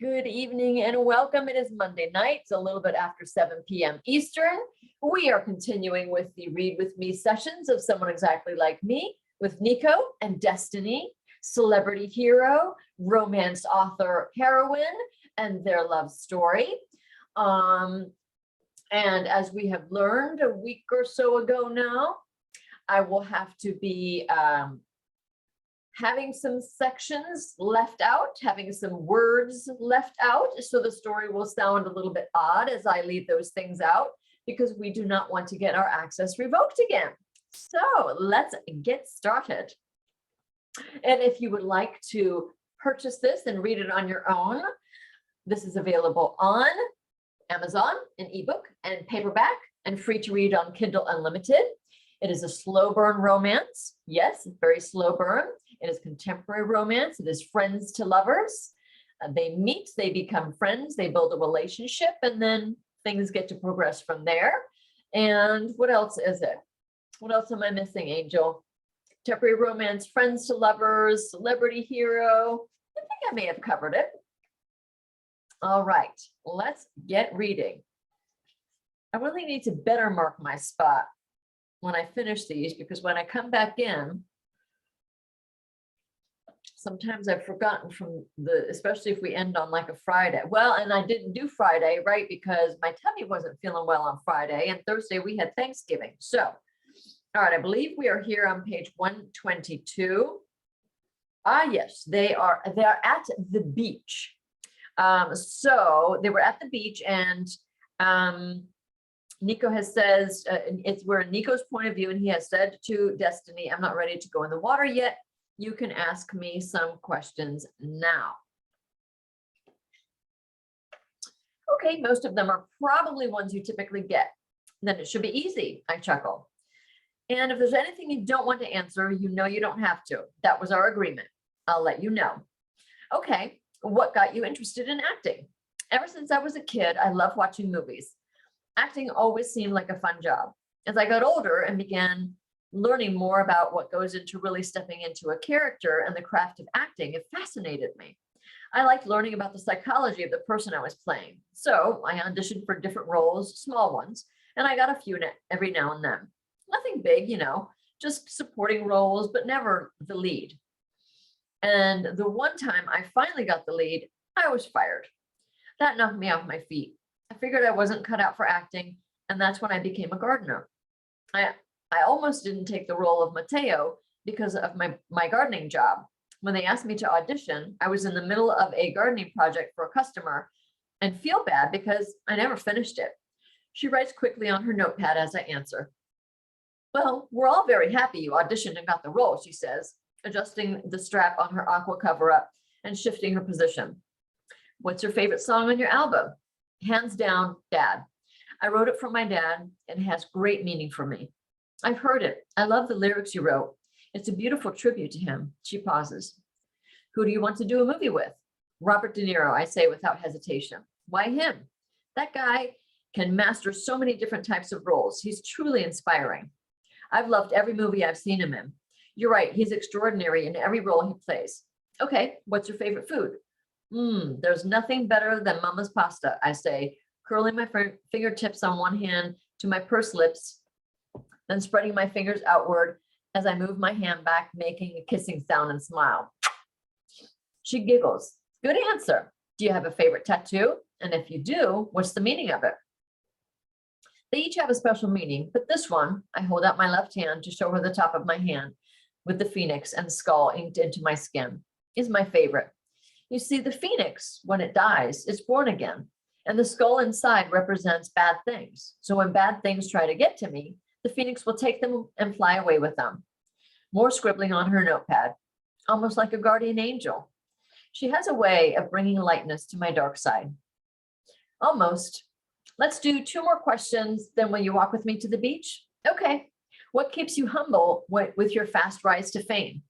Good evening and welcome. It is Monday night. It's a little bit after 7 p.m. Eastern. We are continuing with the Read With Me sessions of Someone Exactly Like Me with Nico and Destiny, celebrity hero, romance author heroine, and their love story. And as we have learned a week or so ago now, I will have to be having some sections left out, having some words left out. So the story will sound a little bit odd as I leave those things out because we do not want to get our access revoked again. So let's get started. And if you would like to purchase this and read it on your own, this is available on Amazon in ebook and paperback and free to read on Kindle Unlimited. It is a slow burn romance. Yes, very slow burn. It is contemporary romance. It is friends to lovers. They meet, they become friends, they build a relationship, and then things get to progress from there. And what else is it? What else am I missing, Angel? Contemporary romance, friends to lovers, celebrity hero. I think I may have covered it. All right, let's get reading. I really need to better mark my spot when I finish these, because when I come back in, sometimes I've forgotten from especially if we end on like a Friday. Well, and I didn't do Friday, right? Because my tummy wasn't feeling well on Friday, and Thursday we had Thanksgiving. So, all right, I believe we are here on page 122. Ah, yes, they are at the beach. So they were at the beach, and Nico says, we're in Nico's point of view, and he has said to Destiny, I'm not ready to go in the water yet. You can ask me some questions now. Okay, most of them are probably ones you typically get. Then it should be easy, I chuckle. And if there's anything you don't want to answer, you know you don't have to. That was our agreement. I'll let you know. Okay, what got you interested in acting? Ever since I was a kid, I love watching movies. Acting always seemed like a fun job. As I got older and began learning more about what goes into really stepping into a character and the craft of acting, it fascinated me. I liked learning about the psychology of the person I was playing. So I auditioned for different roles, small ones, and I got a few every now and then. Nothing big, just supporting roles, but never the lead. And the one time I finally got the lead, I was fired. That knocked me off my feet. I figured I wasn't cut out for acting, and that's when I became a gardener. I almost didn't take the role of Mateo because of my gardening job. When they asked me to audition, I was in the middle of a gardening project for a customer and feel bad because I never finished it. She writes quickly on her notepad as I answer. Well, we're all very happy you auditioned and got the role, she says, adjusting the strap on her aqua cover-up and shifting her position. What's your favorite song on your album? Hands down, Dad. I wrote it for my dad, and it has great meaning for me. I've heard it. I love the lyrics you wrote. It's a beautiful tribute to him. She pauses. Who do you want to do a movie with? Robert De Niro, I say without hesitation. Why him? That guy can master so many different types of roles. He's truly inspiring. I've loved every movie I've seen him in. You're right. He's extraordinary in every role he plays. Okay, what's your favorite food? There's nothing better than Mama's pasta, I say, curling my fingertips on one hand to my pursed lips, then spreading my fingers outward as I move my hand back, making a kissing sound and smile. She giggles. Good answer. Do you have a favorite tattoo? And if you do, what's the meaning of it? They each have a special meaning, but this one, I hold out my left hand to show her the top of my hand with the phoenix and skull inked into my skin, is my favorite. You see, the phoenix, when it dies, is born again, and the skull inside represents bad things. So when bad things try to get to me, the phoenix will take them and fly away with them. More scribbling on her notepad, almost like a guardian angel. She has a way of bringing lightness to my dark side. Almost. Let's do 2 more questions, then will you walk with me to the beach? Okay. What keeps you humble with your fast rise to fame?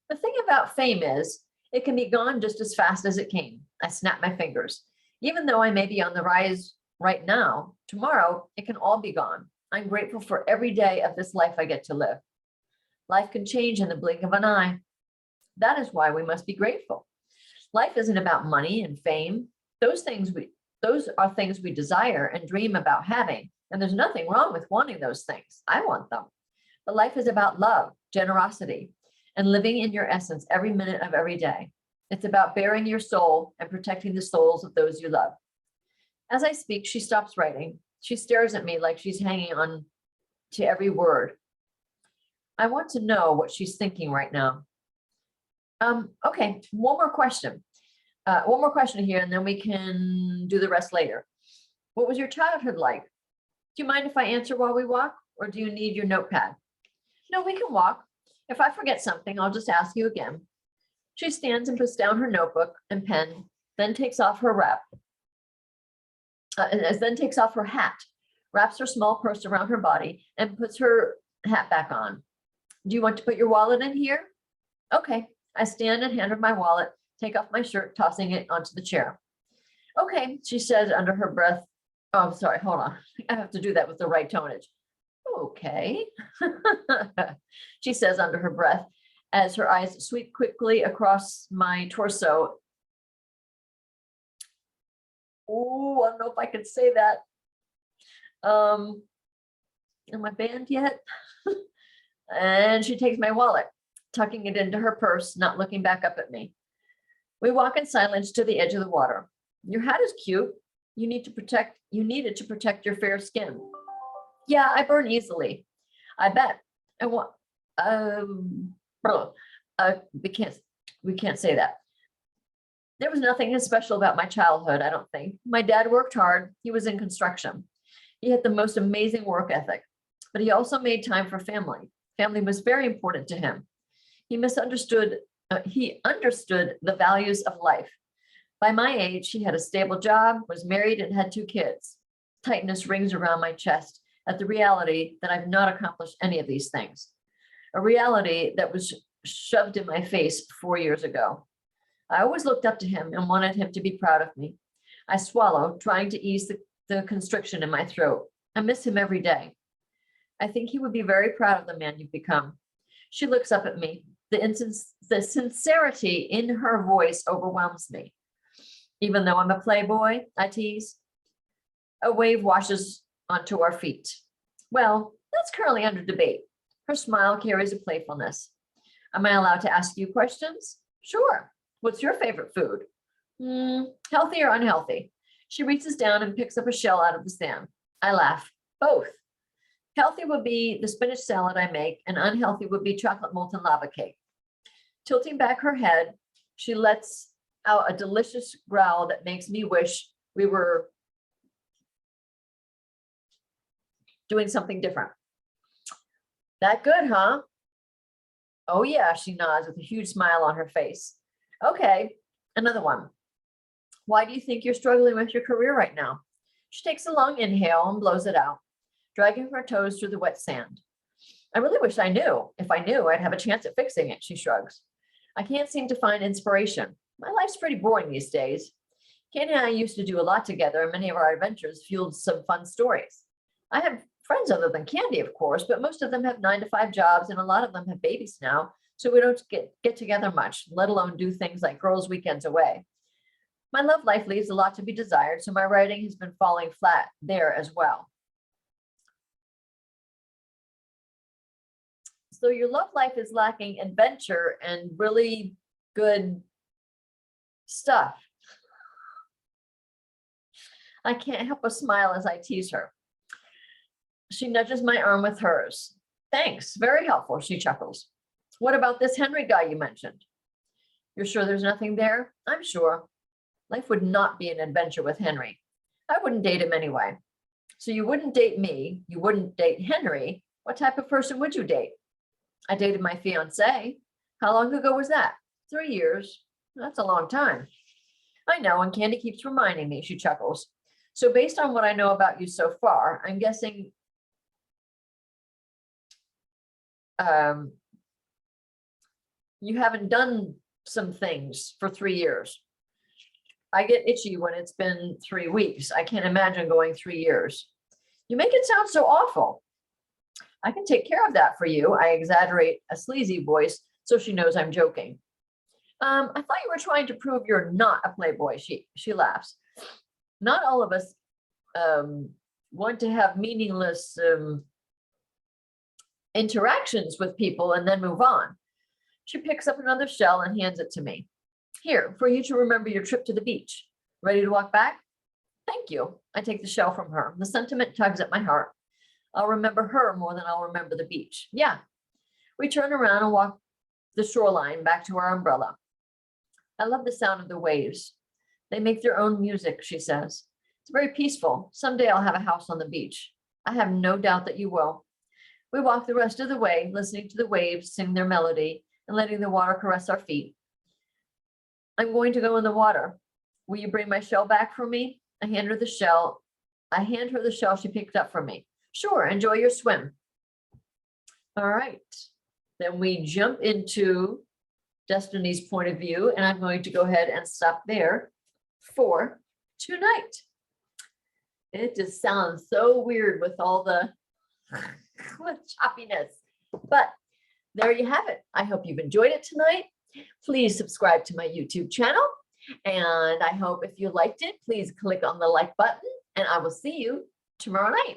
The thing about fame is, it can be gone just as fast as it came. I snap my fingers. Even though I may be on the rise right now, tomorrow it can all be gone. I'm grateful for every day of this life I get to live. Life can change in the blink of an eye. That is why we must be grateful. Life isn't about money and fame. Those are things we desire and dream about having. And there's nothing wrong with wanting those things. I want them. But life is about love, generosity, and living in your essence every minute of every day. It's about bearing your soul and protecting the souls of those you love. As I speak, she stops writing. She stares at me like she's hanging on to every word. I want to know what she's thinking right now. Okay, one more question. One more question here, and then we can do the rest later. What was your childhood like? Do you mind if I answer while we walk, or do you need your notepad? No, we can walk. If I forget something, I'll just ask you again. She stands and puts down her notebook and pen, then takes off her hat, wraps her small purse around her body, and puts her hat back on. Do you want to put your wallet in here? Okay. I stand and hand her my wallet, take off my shirt, tossing it onto the chair. Okay, she says under her breath. Oh, I'm sorry, hold on. I have to do that with the right tonage. Okay, she says under her breath as her eyes sweep quickly across my torso. Oh, I don't know if I can say that. Am I banned yet? And she takes my wallet, tucking it into her purse, not looking back up at me. We walk in silence to the edge of the water. Your hat is cute. You need it to protect your fair skin. Yeah, I burn easily. I bet. We can't say that. There was nothing special about my childhood, I don't think. My dad worked hard. He was in construction. He had the most amazing work ethic, but he also made time for family. Family was very important to him. He understood the values of life. By my age, he had a stable job, was married, and had 2 kids. Tightness rings around my chest at the reality that I've not accomplished any of these things. A reality that was shoved in my face 4 years ago. I always looked up to him and wanted him to be proud of me. I swallow, trying to ease the constriction in my throat. I miss him every day. I think he would be very proud of the man you've become. She looks up at me. The sincerity in her voice overwhelms me. Even though I'm a playboy, I tease. A wave washes onto our feet. Well, that's currently under debate. Her smile carries a playfulness. Am I allowed to ask you questions? Sure. What's your favorite food? Healthy or unhealthy? She reaches down and picks up a shell out of the sand. I laugh. Both. Healthy would be the spinach salad I make, and unhealthy would be chocolate molten lava cake. Tilting back her head, she lets out a delicious growl that makes me wish we were doing something different. That good, huh? Oh yeah, she nods with a huge smile on her face. Okay, another one. Why do you think you're struggling with your career right now? She takes a long inhale and blows it out, dragging her toes through the wet sand. I really wish I knew. If I knew, I'd have a chance at fixing it, she shrugs. I can't seem to find inspiration. My life's pretty boring these days. Candy and I used to do a lot together, and many of our adventures fueled some fun stories. I have friends other than Candy, of course, but most of them have 9-to-5 jobs, and a lot of them have babies now, so we don't get together much, let alone do things like girls' weekends away. My love life leaves a lot to be desired, so my writing has been falling flat there as well. So your love life is lacking adventure and really good stuff. I can't help but smile as I tease her. She nudges my arm with hers. Thanks, very helpful, she chuckles. What about this Henry guy you mentioned? You're sure there's nothing there? I'm sure. Life would not be an adventure with Henry. I wouldn't date him anyway. So you wouldn't date me, you wouldn't date Henry. What type of person would you date? I dated my fiance. How long ago was that? 3 years. That's a long time. I know, and Candy keeps reminding me, she chuckles. So based on what I know about you so far, I'm guessing you haven't done some things for 3 years. I get itchy when it's been 3 weeks. I can't imagine going 3 years. You make it sound so awful. I can take care of that for you. I exaggerate a sleazy voice so she knows I'm joking. I thought you were trying to prove you're not a playboy, she laughs. Not all of us want to have meaningless interactions with people and then move on. She picks up another shell and hands it to me. Here, for you to remember your trip to the beach. Ready to walk back? Thank you. I take the shell from her. The sentiment tugs at my heart. I'll remember her more than I'll remember the beach. Yeah. We turn around and walk the shoreline back to our umbrella. I love the sound of the waves. They make their own music, she says. It's very peaceful. Someday I'll have a house on the beach. I have no doubt that you will. We walk the rest of the way, listening to the waves sing their melody and letting the water caress our feet. I'm going to go in the water. Will you bring my shell back for me? I hand her the shell. I hand her the shell she picked up from me. Sure, enjoy your swim. All right. Then we jump into Destiny's point of view, and I'm going to go ahead and stop there for tonight. It just sounds so weird with all the choppiness, but there you have it. I hope you've enjoyed it tonight. Please subscribe to my YouTube channel, and I hope if you liked it, please click on the like button, and I will see you tomorrow night.